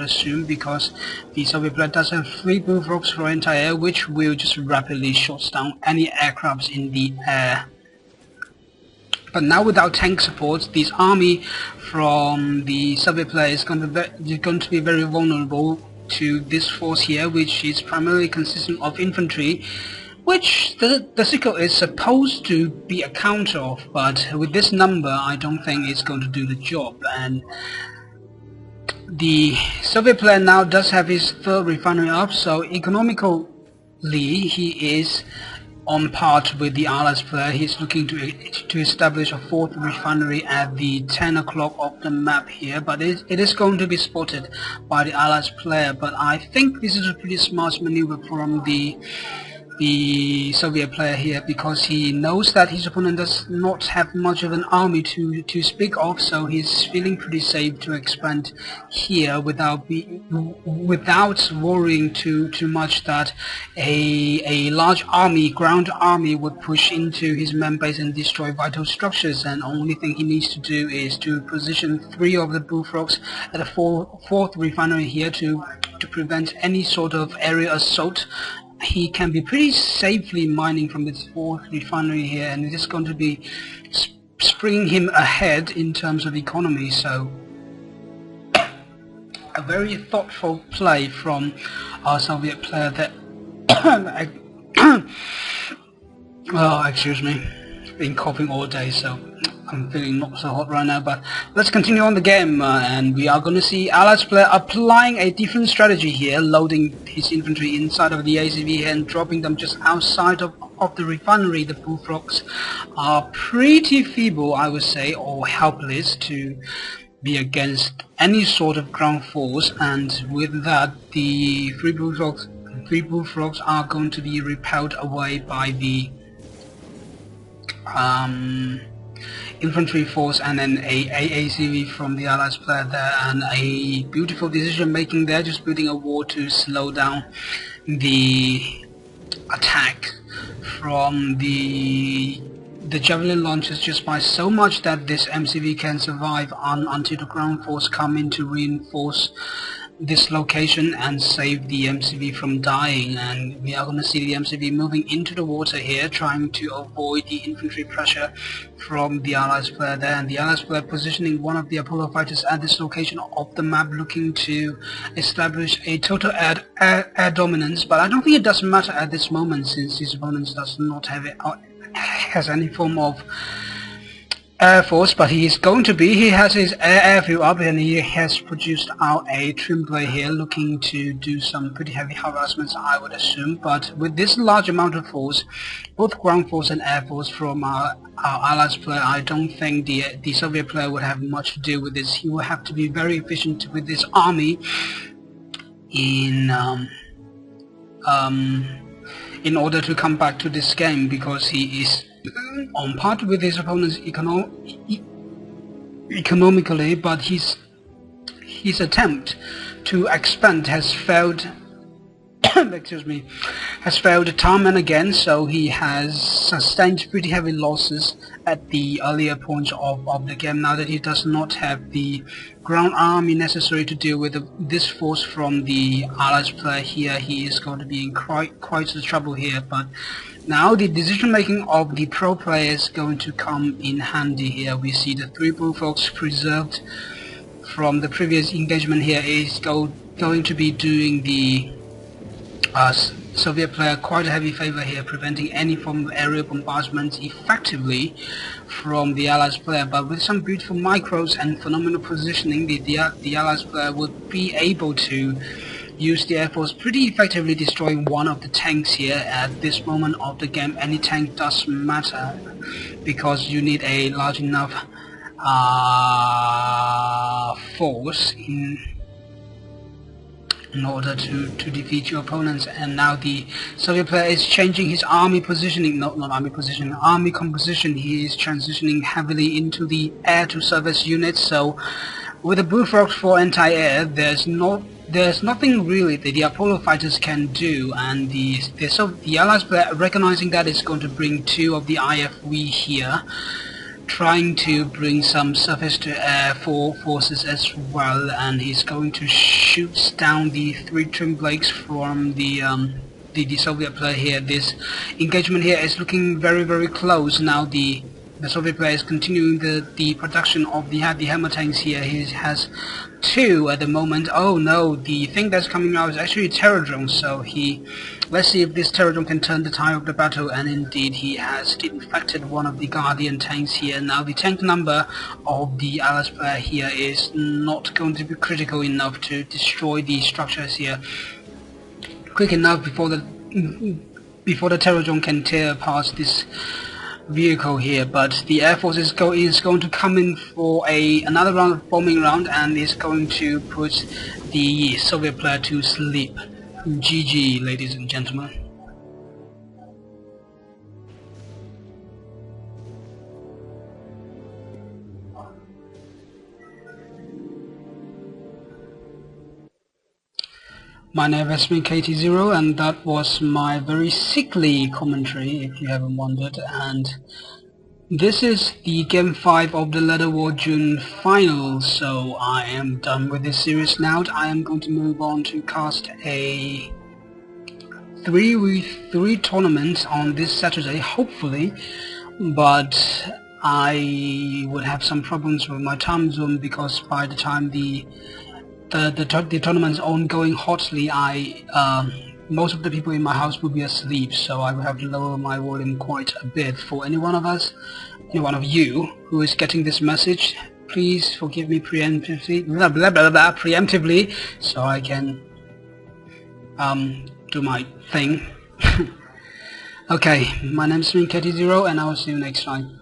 assume, because the Soviet player does have 3 bullfrogs for anti-air, which will just rapidly shut down any aircrafts in the air. But now without tank support, this army from the Soviet player is going to be very vulnerable to this force here, which is primarily consistent of infantry, which the Sickle is supposed to be a counter of, but with this number I don't think it's going to do the job. And the Soviet player now does have his 3rd refinery up, so economically he is on par with the Allies player. He's looking to establish a 4th refinery at the 10 o'clock of the map here, but it is going to be spotted by the Allies player. But I think this is a pretty smart maneuver from the Soviet player here, because he knows that his opponent does not have much of an army to speak of, so he's feeling pretty safe to expand here without worrying too much that a large army, ground army, would push into his main base and destroy vital structures. And only thing he needs to do is to position 3 of the bullfrogs at a 4th refinery here to prevent any sort of area assault. He can be pretty safely mining from this 4th refinery here, and it is going to be springing him ahead in terms of economy. So a very thoughtful play from our Soviet player that oh, excuse me, been coughing all day, so I'm feeling not so hot right now. But let's continue on the game, and we are going to see Allies player applying a different strategy here, loading his infantry inside of the ACV and dropping them just outside of the refinery. The bullfrogs are pretty feeble, I would say, or helpless to be against any sort of ground force, and with that the 3 bullfrogs are going to be repelled away by the infantry force, and then a ACV from the Allies player there, and a beautiful decision making there, just building a wall to slow down the attack from the javelin launchers just by so much that this MCV can survive until the ground force come in to reinforce this location and save the MCV from dying. And we are going to see the MCV moving into the water here, trying to avoid the infantry pressure from the Allies player there, and the Allies player positioning one of the Apollo fighters at this location of the map, looking to establish a total air dominance. But I don't think it does matter at this moment, since his opponent does not have has any form of Air Force, but he has his airfield up, and he has produced out a trim play here, looking to do some pretty heavy harassments, I would assume. But with this large amount of force, both ground force and air force from our Allies player, I don't think the Soviet player would have much to do with this. He will have to be very efficient with this army in order to come back to this game, because he is on par with his opponents economically, but his attempt to expand has failed excuse me, has failed time and again, so he has sustained pretty heavy losses at the earlier points of the game. Now that he does not have the ground army necessary to deal with this force from the Allies player here, he is going to be in quite the trouble here. But now the decision making of the pro player is going to come in handy here. We see the 3 bullfrogs preserved from the previous engagement here is going to be doing the Soviet player quite a heavy favor here, preventing any form of aerial bombardment effectively from the Allies player. But with some beautiful micros and phenomenal positioning, the Allies player would be able to use the Air Force pretty effectively, destroying one of the tanks here. At this moment of the game, any tank does matter, because you need a large enough force in order to defeat your opponents. And now the Soviet player is changing his army positioning, army composition. He is transitioning heavily into the air-to-surface units. So with the bullfrogs for anti-air, there's nothing really that the Apollo fighters can do, and the Allies player, recognizing that, is going to bring 2 of the IFV here trying to bring some surface to air forces as well, and he's going to shoot down the 3 twin blades from the Soviet player here. This engagement here is looking very close. Now the Soviet player is continuing the production of the hammer tanks here. He has 2 at the moment. Oh no, the thing that's coming out is actually a terror drone, so let's see if this terror drone can turn the tide of the battle, and indeed he has infected one of the Guardian tanks here. Now the tank number of the Allies player here is not going to be critical enough to destroy the structures here quick enough before the terror drone can tear past this vehicle here. But the Air Force is going to come in for another round of bombing round, and is going to put the Soviet player to sleep. GG, ladies and gentlemen. My name is KT0, and that was my very sickly commentary, if you haven't wondered. And this is the Game 5 of the Leather War June final, so I am done with this series now. I am going to move on to cast a 3v3 tournament on this Saturday, hopefully, but I would have some problems with my time zone, because by the time the tournament's ongoing hotly, most of the people in my house will be asleep, so I will have to lower my volume quite a bit. For any one of you who is getting this message, please forgive me preemptively, so I can do my thing. Okay, my name is KT0, and I will see you next time.